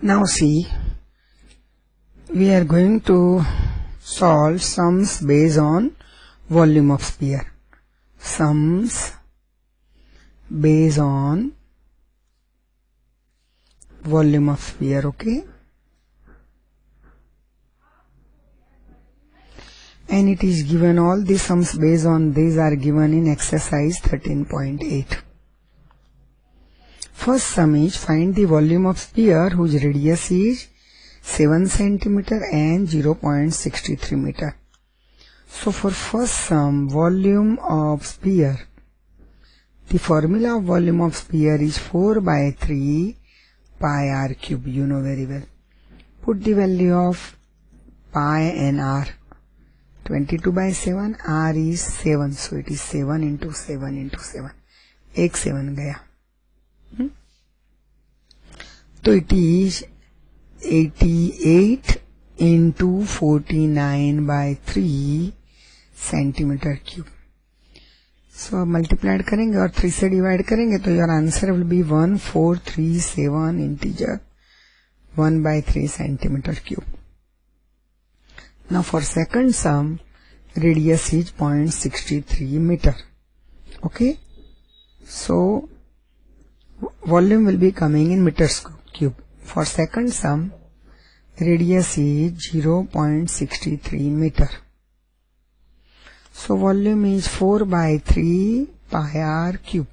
Now see, we are going to solve sums based on volume of sphere. Sums based on volume of sphere, okay? And it is given, all the sums based on these are given in exercise 13.8. First sum is find the volume of sphere whose radius is 7 cm and 0.63 meter. So for first sum, volume of sphere, the formula of volume of sphere is 4 by 3 pi r cube. You know very well. Put the value of pi and r. 22 by 7, r is 7, so it is 7 into 7 into 7. एक 7 गया. तो it is 88 into 49 by 3 centimeter cube. So अब multiplied करेंगे और 3 से divide करेंगे तो your answer will be 1437 integer 1 by 3 centimeter cube. Now for second sum, radius is 0.63 meter. Okay. So volume will be coming in meters cube. For second sum, radius is 0.63 meter. So volume is 4 by 3 pi r cube.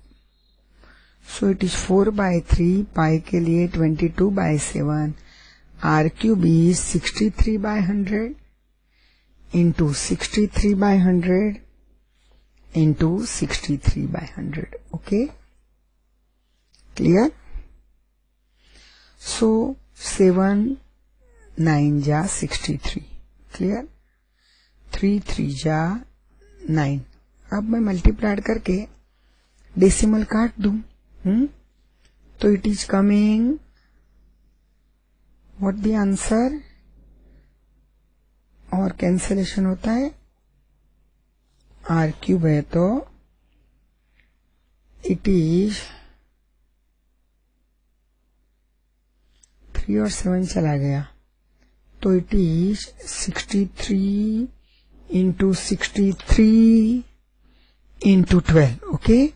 So it is 4 by 3 pi के लिए 22 by 7. R cube is 63 by 100 into 63 by 100 into 63 by 100. Okay. Clear? So 7 9 ja 63. Clear? 3 3 ja 9. अब मैं multiplied करके decimal काट दूं, तो it is coming what the answer, और cancellation होता है, आर क्यूब है तो इट इज 3 और 7 चला गया तो it is 63 into 63 into 12. Okay,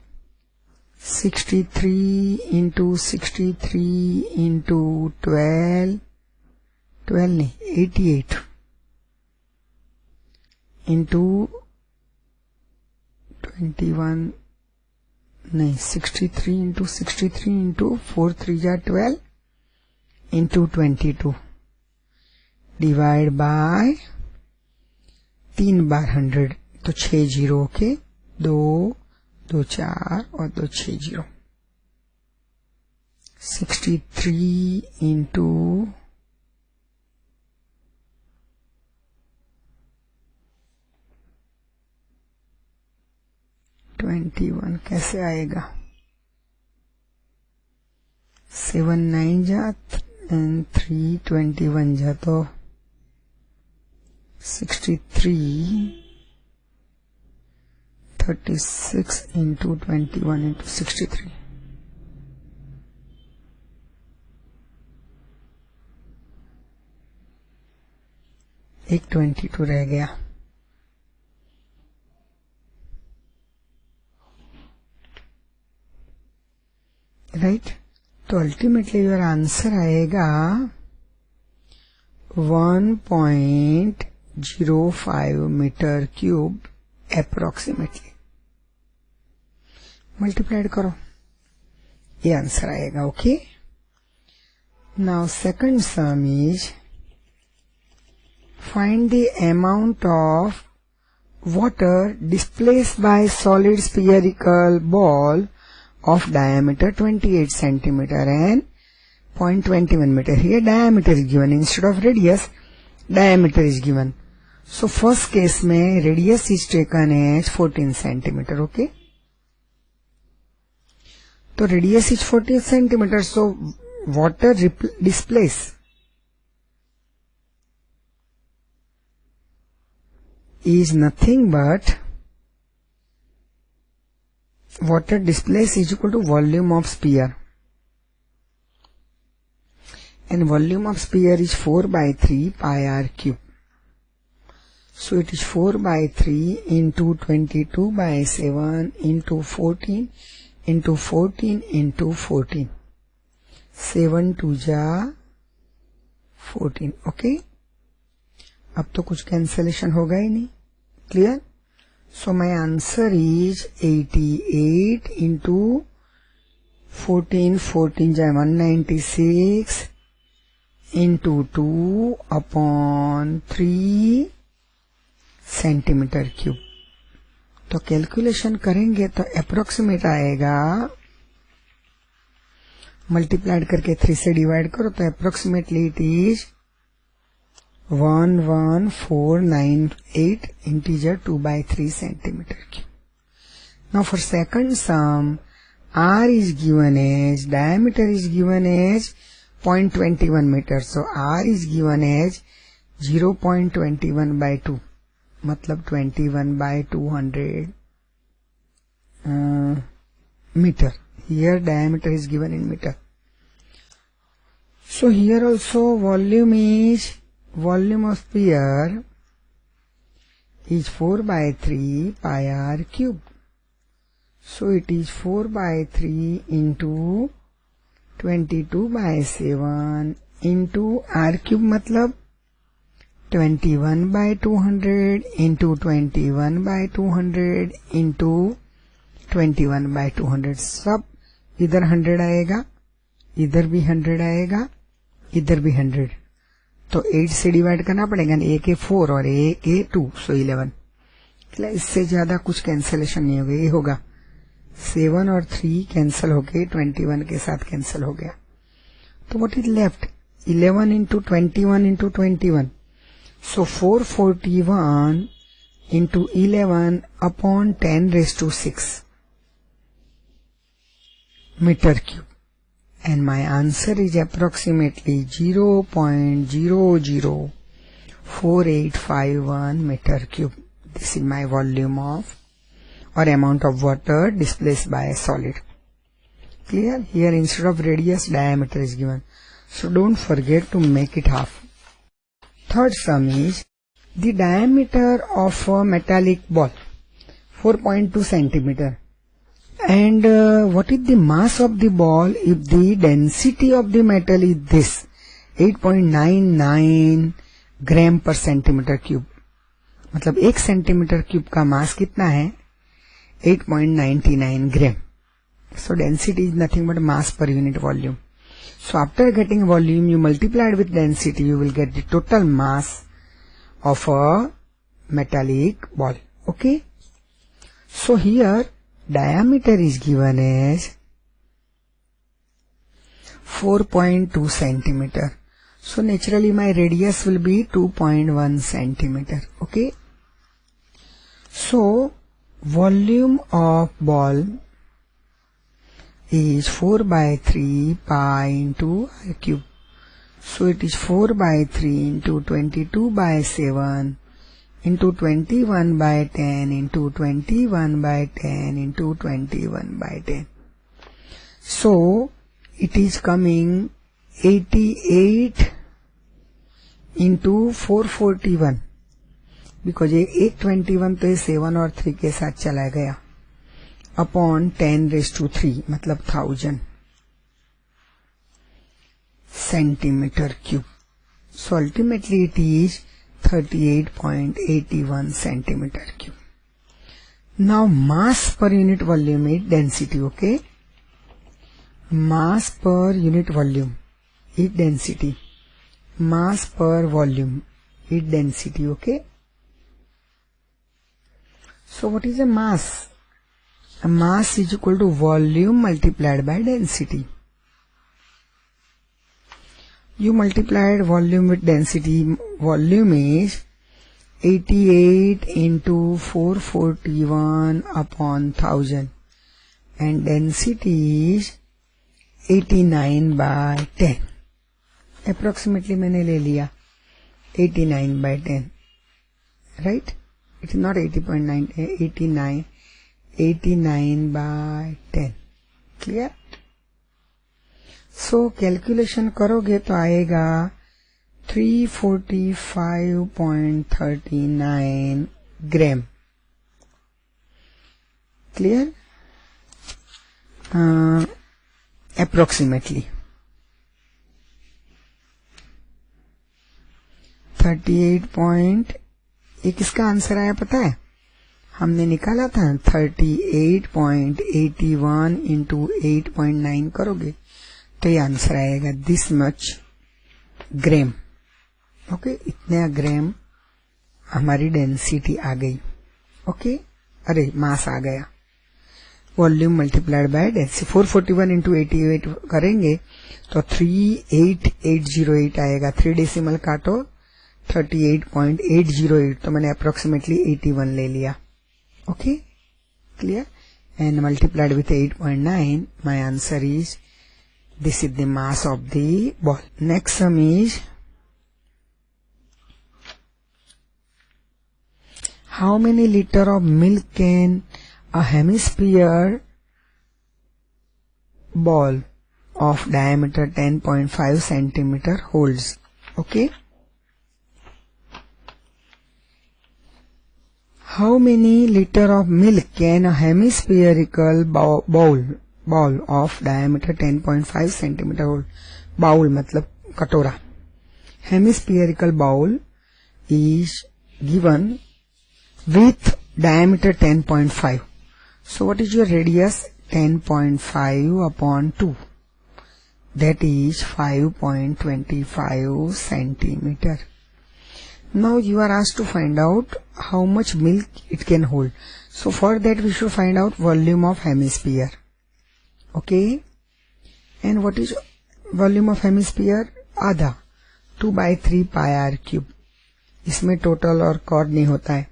63 into 63 into 12 नहीं 88 into 21 नहीं 63 into 63 into 4 3 जा 12 into 22 divide by 3 बार 100 तो 6 जीरो के 2 2 4 और 2 6 जीरो 63 into 21 कैसे आएगा, 7 9 जा एंड 3 21 जा तो 63 36 into 21 into 63. एक 22 रह गया. राइट, तो अल्टीमेटली योर आंसर आएगा 1.05 मीटर क्यूब अप्रोक्सीमेटली. मल्टीप्लाइड करो, ये आंसर आएगा. Okay, now second some is find the amount of water displaced by solid spherical ball of diameter 28 centimeter and 0.21 meter. Here diameter is given instead of radius, diameter is given. So first case में radius is taken as 14 centimeter. Okay, तो radius is 14 centimeter. So water displace is nothing but water displaced is equal to volume of sphere, and volume of sphere is 4 by 3 pi r cube. So it is 4 by 3 into 22 by 7 into 14 into 14 into 14. 7 2 जा 14. Okay, अब तो कुछ cancellation होगा ही नहीं. Clear? So my answer is 88 into 14 14 जा 196 into 2 upon 3 centimetre cube. तो calculation करेंगे तो अप्रोक्सीमेट आएगा, मल्टीप्लाइड करके 3 से डिवाइड करो तो approximately it is 11498 integer 2 by 3 centimetre cube. Now for second some, R is given as, diameter is given as 0.21 meter. So R is given as 0.21 by 2. मतलब 21 by 200 meter. Here diameter is given in meter. So here also volume of sphere is 4 by 3 pi r cube. So it is 4 by 3 into 22 by 7 into r cube मतलब 21 by 200 into 21 by 200 into 21 by 200. सब इधर 100 आएगा, इधर भी 100 आएगा, इधर भी 100. तो 8 से डिवाइड करना पड़ेगा. एक है 4 और एक है 2, सो 11. इससे ज्यादा कुछ कैंसलेशन नहीं होगा. ये होगा 7 और 3 कैंसिल होके 21 के साथ कैंसिल हो गया. तो what is left? 11 into 21 into 21. So 441 into 11 upon 10 raised to 6 meter cube. And my answer is approximately 0.004851 meter cube. This is my volume of or amount of water displaced by a solid. Clear? Here instead of radius, diameter is given. So don't forget to make it half. Third sum is the diameter of a metallic ball, 4.2 centimeter. And what is the mass of the ball if the density of the metal is this, 8.99 gram per centimeter cube. मतलब 1 centimetre cube का मास कितना है? 8.99 gram. So density is nothing but mass per unit volume. So after getting volume, you multiply it with density, you will get the total mass of a metallic ball. Okay. So here diameter is given as 4.2 centimeter. So naturally my radius will be 2.1 centimeter. Okay. So volume of ball is 4 by 3 pi into r cube. So it is 4 by 3 into 22 by 7 into 21 by 10 into 21 by 10 into 21 by 10. So it is coming 88 into 441 because 821 तो 7 और 3 के साथ चला गया upon 10 raised to 3 मतलब 1000 centimeter cube. So ultimately it is 38.81 centimeter cube. Now mass per unit volume is density. Okay, mass per unit volume is density. Mass per volume is density. Okay, so what is a mass? A mass is equal to volume multiplied by density. You multiplied volume with density. Volume is 88 into 441 upon 1000 and density is 89 by 10. Approximately मैंने ले लिया 89 by 10. Right? It is not 80.9, 89 by 10. Clear? So calculation करोगे तो आएगा 345.39 ग्राम. Clear? Approximately 38. ये किसका answer आया पता है? हमने निकाला था 38.81 इंटू 8.9 करोगे तो ये आंसर आएगा दिस मच ग्राम. ओके, इतने ग्राम हमारी डेंसिटी आ गई. ओके, अरे मास आ गया. Volume multiplied by density 441 into 88 करेंगे तो 38808 आएगा. 3 डेसिमल काटो 38.808 तो मैंने अप्रोक्सीमेटली 81 ले लिया. Okay, clear? And multiplied with 8.9 my answer is this is the mass of the ball. Next sum is how many liter of milk can a hemisphere ball of diameter 10.5 centimeter holds? Okay. How many liter of milk can a hemispherical bowl of diameter 10.5 centimeter hold? Bowl मतलब कटोरा. Hemispherical bowl is given with diameter 10.5. So what is your radius? 10.5 upon 2. That is 5.25 centimeter. Now you are asked to find out how much milk it can hold. So for that we should find out volume of hemisphere. Okay, and what is volume of hemisphere? आधा 2/3 pi r cube. इसमें total और cord नहीं होता है.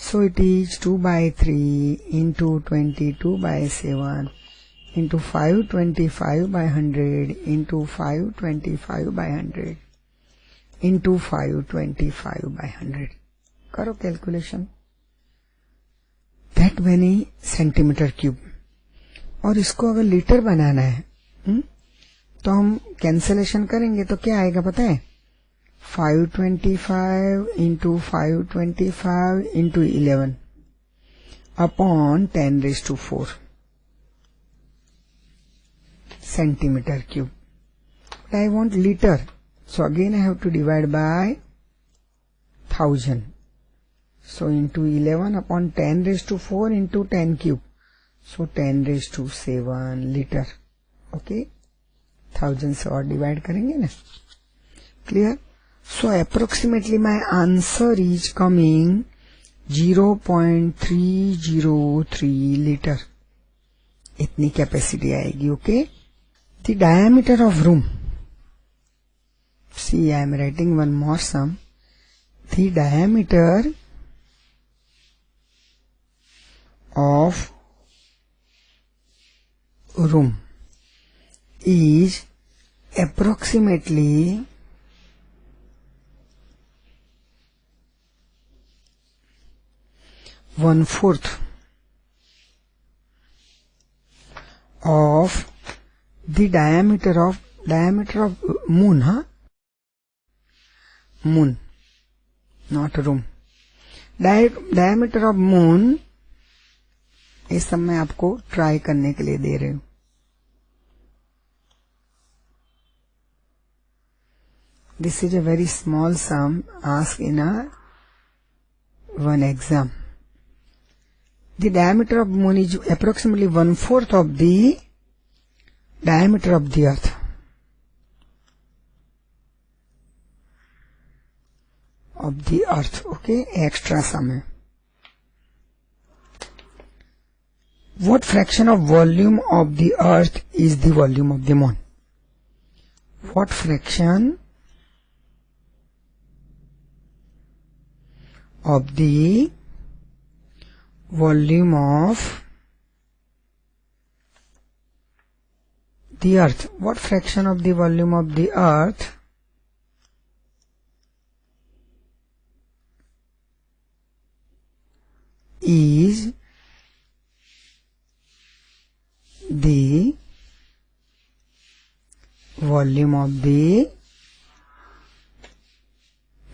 So it is 2/3 into 22/7 into 525/100 into 525/100 into 525/100. करो calculation. That many centimeter cube. और इसको अगर लीटर बनाना है तो हम कैंसलेशन करेंगे तो क्या आएगा पता है? 525 into 525 into 11 upon 10⁴ centimeter cube. But I want liter, so again I have to divide by 1000. So into 11 upon 10⁴ into 10 cube. So 10⁷ liter. Okay, 1000 से और डिवाइड करेंगे ना. Clear? So approximately my answer is coming 0.303 liter. इतनी capacity आएगी. Okay, the diameter of room. See, I am writing one more sum. The diameter of room is approximately 1/4 of the diameter of moon. Moon, not room. Diameter of moon इस सब मैं आपको try करने के लिए दे रही हूं. This is a very small sum asked in one exam. The diameter of moon is approximately 1/4 of the diameter of the earth. Okay, extra sum है. What fraction of volume of the earth is the volume of the moon? What fraction of the volume of the earth? What fraction of the volume of the earth is the volume of the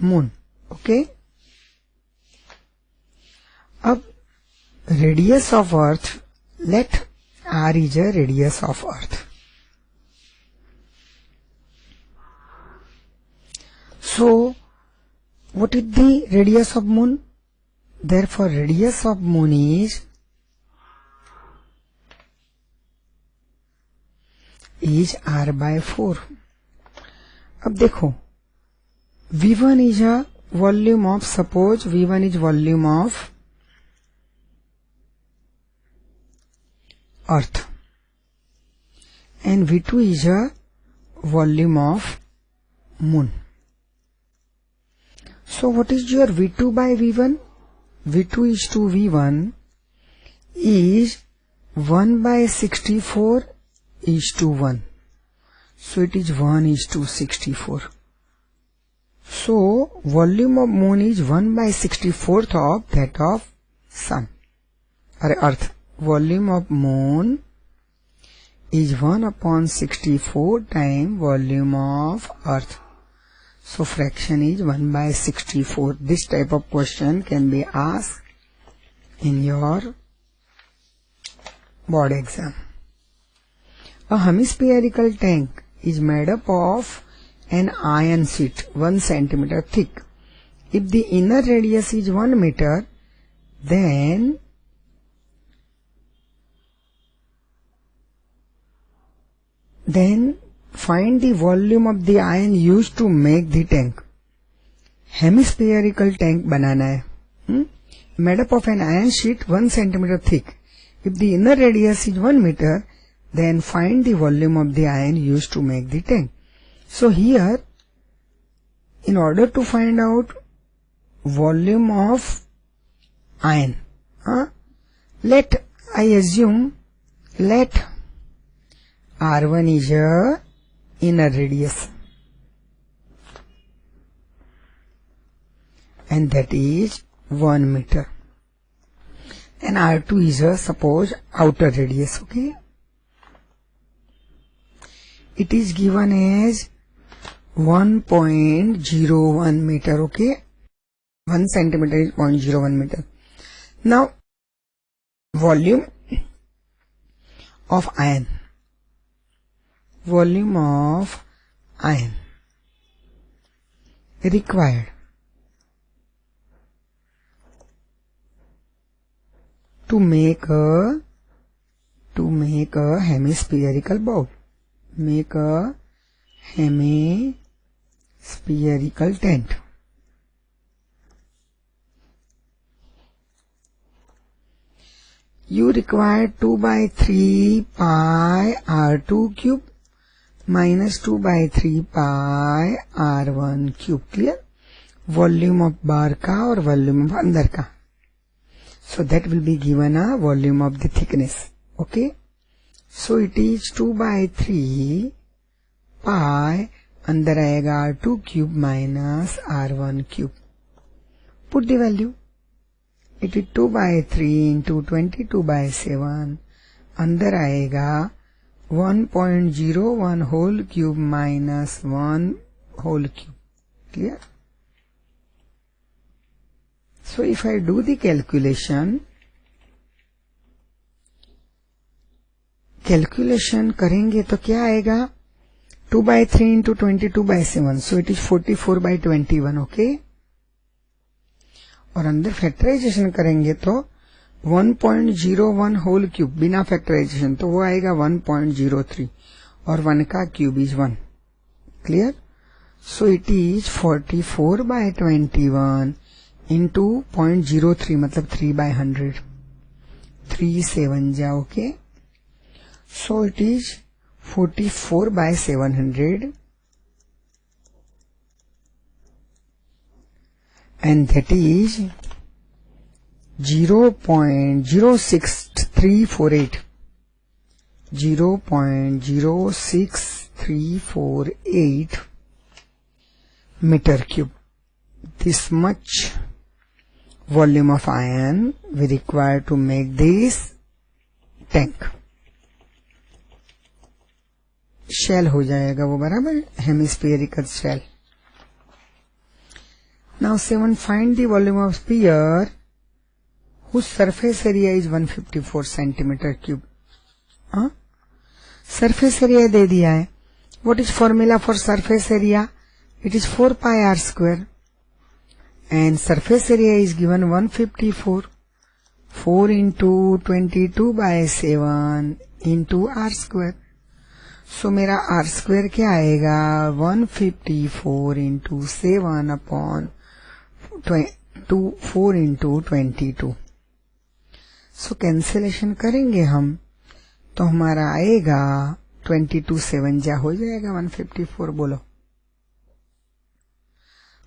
moon. Okay. अब radius of earth, let r is a radius of earth. So what is the radius of moon? Therefore radius of moon is r by 4. अब देखो V1 is a volume of, suppose V1 is volume of earth and V2 is a volume of moon. So what is your V2 by V1? V2 is to V1 is 1 by 64 is to 1. So it is 1 is to 64. So volume of moon is 1 by 64th of that of sun or earth. Volume of moon is 1 upon 64 times volume of earth. So fraction is 1 by 64. This type of question can be asked in your board exam. A hemispherical tank is made up of an iron sheet 1 centimeter thick. If the inner radius is 1 meter, then find the volume of the iron used to make the tank. Hemispherical tank बनाना है. Made up of an iron sheet 1 centimeter thick. If the inner radius is 1 meter, then find the volume of the iron used to make the tank. So here, in order to find out volume of iron, let R1 is a inner radius and that is 1 meter and R2 is a, suppose, outer radius. Okay, it is given as 1.01 meter. Okay, 1 centimeter is 0.01 meter. Now volume of iron, required to make a hemispherical bowl, make a hemispherical tent. You require 2 by 3 pi R2 cube minus 2 by 3 pi R1 cube. Clear? Volume of bar का और volume of अंदर का. So that will be given a volume of the thickness. Okay. So it is 2 by 3 pi, अंदर आएगा R2 cube minus R1 cube. Put the value. It is 2 by 3 into 22 by 7. अंदर आएगा 1.01 whole cube minus 1 whole cube. Clear? So if I do the calculation करेंगे तो क्या आएगा? 2 by 3 into 22 by 7. So it is 44 by 21. Okay. और अंदर factorisation करेंगे तो 1.01 होल क्यूब बिना फैक्टराइजेशन तो वो आएगा 1.03 और 1 का cube is 1. Clear? So it is 44 by 21 into 0.03 मतलब 3 by 100. 3 7 जा. Okay. So it is 44 by 700 and that is 0.06348. 0.06348 meter cube. This much volume of iron we require to make this tank. Shell हो जाएगा वो, बराबर, hemispherical shell. Now 7, find the volume of sphere whose surface area is 154 centimetre cube. Surface area दे दिया है. What is formula for surface area? It is 4 pi R square and surface area is given 154. 4 into 22 by 7 into r square. So मेरा r square क्या आएगा? 154 into 7 upon 4 into 22. So cancellation करेंगे हम तो हमारा आएगा 22 7 जा हो जाएगा 154. बोलो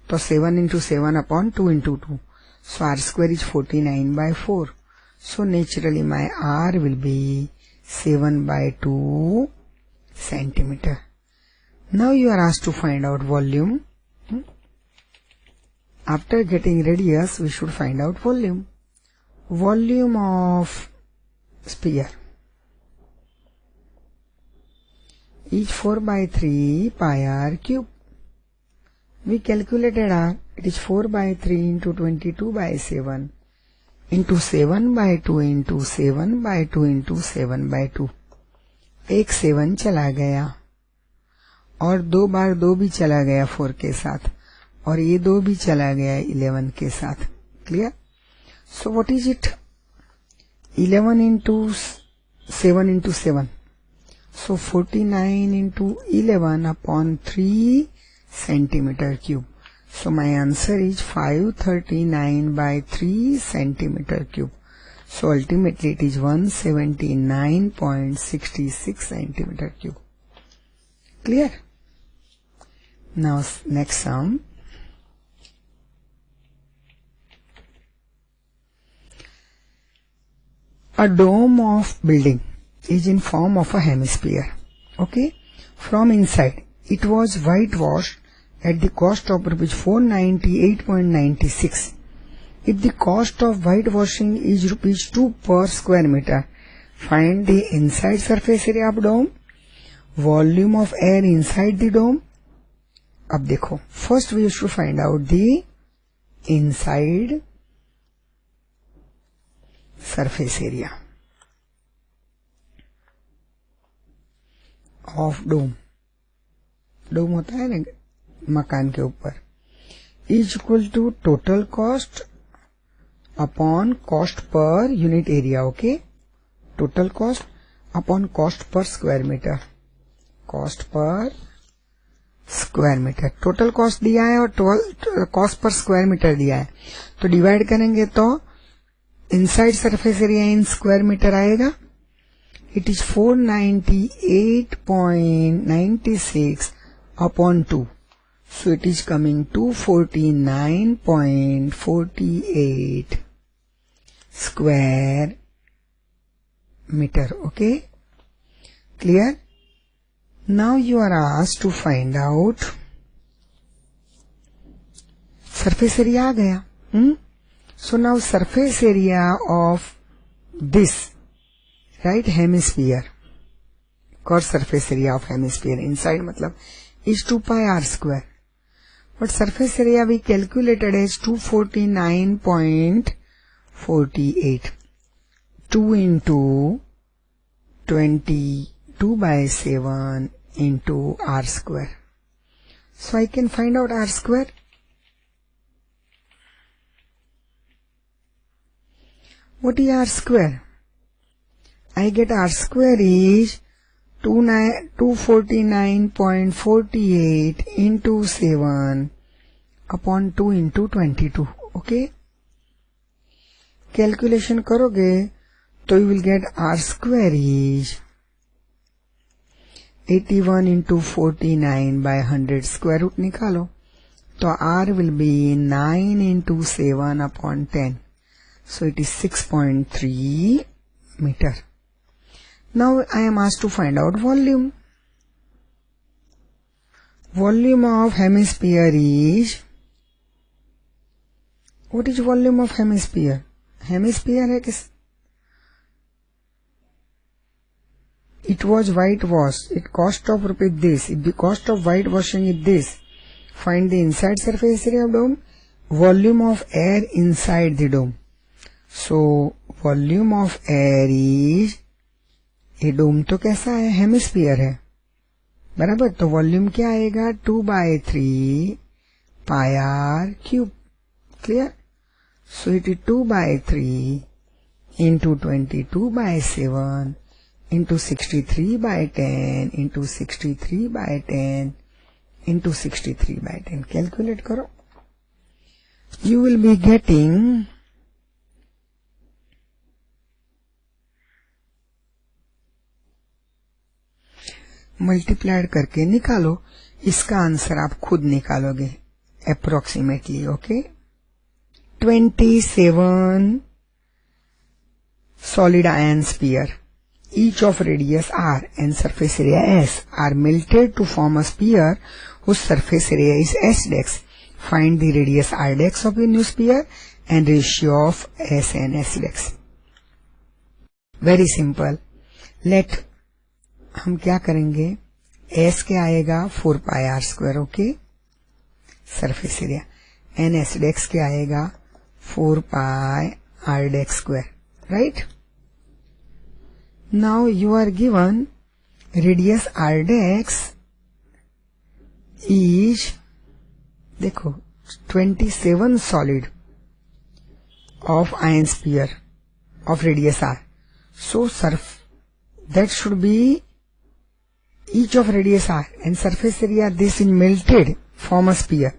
तो 7 into 7 upon 2 into 2. So r square is 49 by 4. So naturally my r will be 7 by 2 centimeter. Now you are asked to find out volume. After getting radius, we should find out volume. Volume of sphere is 4 by 3 pi r cube. We calculated r. It is 4 by 3 into 22 by 7 into 7 by 2 into 7 by 2 into 7 by 2. एक 7 चला गया और 2 बार 2 भी चला गया 4 के साथ और ये 2 भी चला गया 11 के साथ. Clear? So what is it? 11 into 7 into 7. So 49 into 11 upon 3 centimeter cube. So my answer is 539 by 3 centimeter cube. So ultimately it is 179.66 centimeter cube. Clear? Now next sum. A dome of building is in form of a hemisphere. Okay? From inside it was whitewashed at the cost of rupees 498.96. If the cost of whitewashing is rupees 2 per square meter, find the inside surface area of dome, volume of air inside the dome. अब देखो, first we should find out the inside surface area of dome. डोम होता है ना मकान के ऊपर. Is equal to total cost upon cost per unit area. Okay, total cost upon cost per square metre. Cost per square metre. Total cost दिया है और cost per square metre दिया है तो डिवाइड करेंगे तो inside surface area in square metre आएगा. It is 498.96 upon 2. So it is coming to 49.48 square meter. Okay? Clear? Now you are asked to find out surface area आ गया. So now surface area of this, right, hemisphere, or surface area of hemisphere inside मतलब is 2 pi r square. But surface area we calculated as 249.48. 2 into 22 by 7 into r square. So I can find out r square. What is r square? I get r square is 249.48 into 7 upon 2 into 22. Okay? Calculation करोगे तो you will get r square is 81 into 49 by 100. Square root निकालो तो r will be 9 into 7 upon 10. So it is 6.3 meter. Now I am asked to find out volume. Volume of hemisphere is, what is volume of hemisphere? Hemisphere है किस, it was whitewashed, it cost of rupees this, if the cost of whitewashing is this, find the inside surface area of dome, volume of air inside the dome. So volume of air is, ये डोम तो कैसा है, hemisphere है बराबर, तो volume क्या आएगा 2/3 pi R cube. Clear. So it is 2/3 into 22/7 into 63/10 into 63/10 into 63/10. Calculate करो. You will be getting multiplied करके निकालो. इसका आंसर आप खुद निकालोगे approximately. Okay. 27 solid ion sphere, each of radius r and surface area s, are melted to form a sphere whose surface area is s dex. Find the radius r dex of the new sphere and ratio of s and s dex. Very simple. Let हम क्या करेंगे, s क्या आएगा 4 pi R square. Okay. Surface area. And S dash क्या आएगा 4 pi R dash square. Right. Now you are given radius R dash is, देखो 27 solid of iron sphere of radius R. So surf that should be each of radius r and surface area this is melted form a sphere.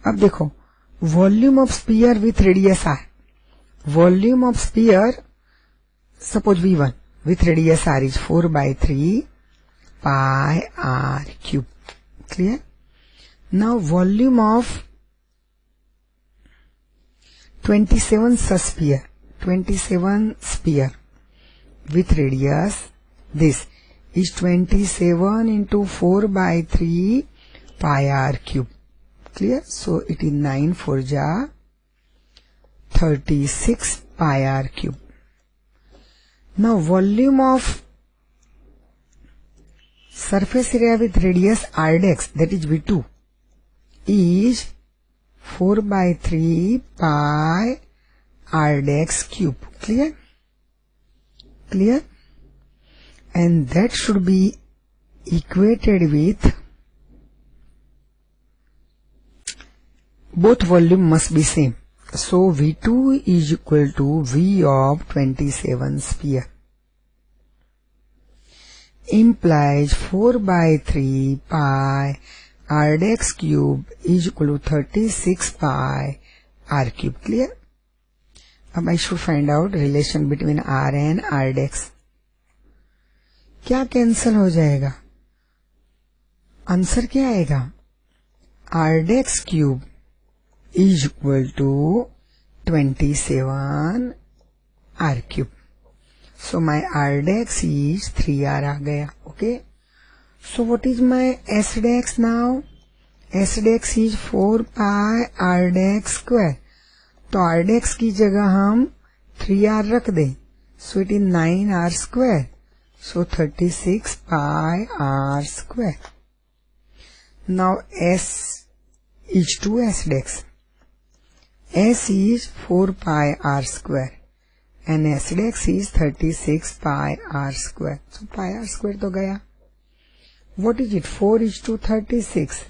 अब देखो volume of sphere with radius r, volume of sphere suppose v1 with radius r is 4/3 pi r cube. Clear. Now volume of 27 sphere, 27 sphere with radius this is 27 into 4/3 pi r cube. Clear. So it is 9 4 ja 36 pi r cube. Now volume of surface area with radius r dex, that is v2, is 4/3 pi r dex cube. Clear. Clear. And that should be equated with, both volume must be same. So V2 is equal to V of 27 sphere. Implies 4/3 pi r dex cube is equal to 36 pi r cube. Clear? अब I should find out relation between r and r dex. क्या cancel हो जाएगा, answer क्या आएगा, r dex cube is equal to 27 r cube. So my r dex is 3r आ गया. Okay. So what is my s dex now, s dex is 4 pi r dex square. तो r dex की जगह हम 3r रख दें. So it is 9r square. So 36 pi r square. Now s is 2s dex. S is 4 pi r square and s dex is 36 pi r square. So pi r square तो गया. What is it? 4 is to 36.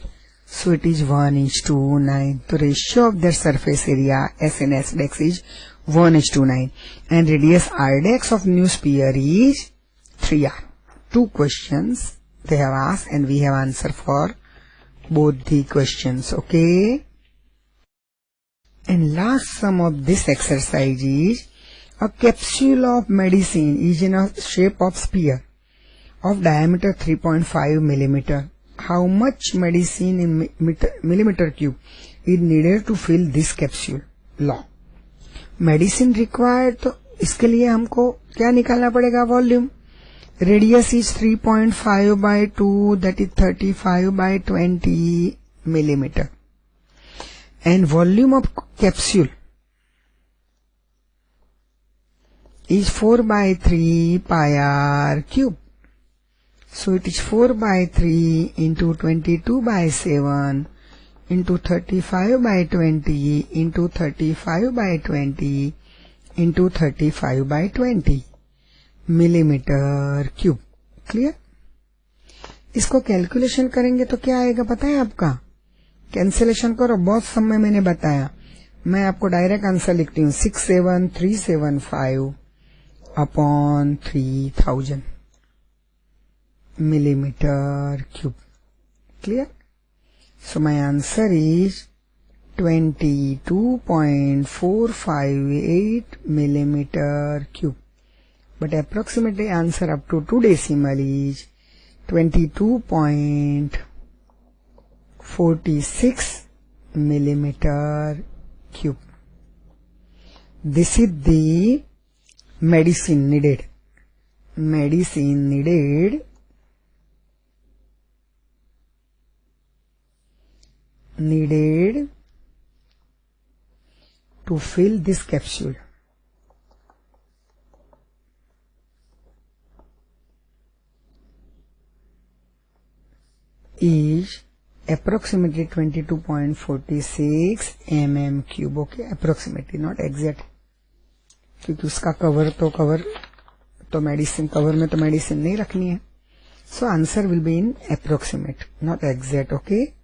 So it is 1 is to 9. The ratio of their surface area s and s dex is 1 is to 9. And radius r dex of new sphere is 3r. Two questions they have asked and we have answered for both the questions. Okay. And last sum of this exercise is, a capsule of medicine is in a shape of sphere of diameter 3.5 millimeter. How much medicine in millimeter cube is needed to fill this capsule? Law. Medicine required, तो इसके लिए हमको क्या निकालना पड़ेगा, volume. Radius is 3.5/2, that is 35/20 millimeter. And volume of capsule is 4/3 pi r cube. So it is 4 by 3 into 22 by 7 into 35 by 20 into 35 by 20 into 35 by 20 millimetre cube. Clear? इसको calculation करेंगे तो क्या आएगा पता है आपका? कैंसिलेशन करो, बहुत समय मैंने बताया। मैं आपको डायरेक्ट आंसर लिखती हूँ 67375 upon 3000 millimeter cube. Clear? So my answer is 22.458 millimeter cube. But approximately answer up to 2 decimal is 22.46 millimeter cube. This is the medicine needed. Medicine needed to fill this capsule. Is approximately 22.46 mm cube. Okay, approximately, not exact. क्योंकि उसका cover तो medicine, cover में तो medicine नहीं रखनी है. So answer will be in approximate, not exact. Okay.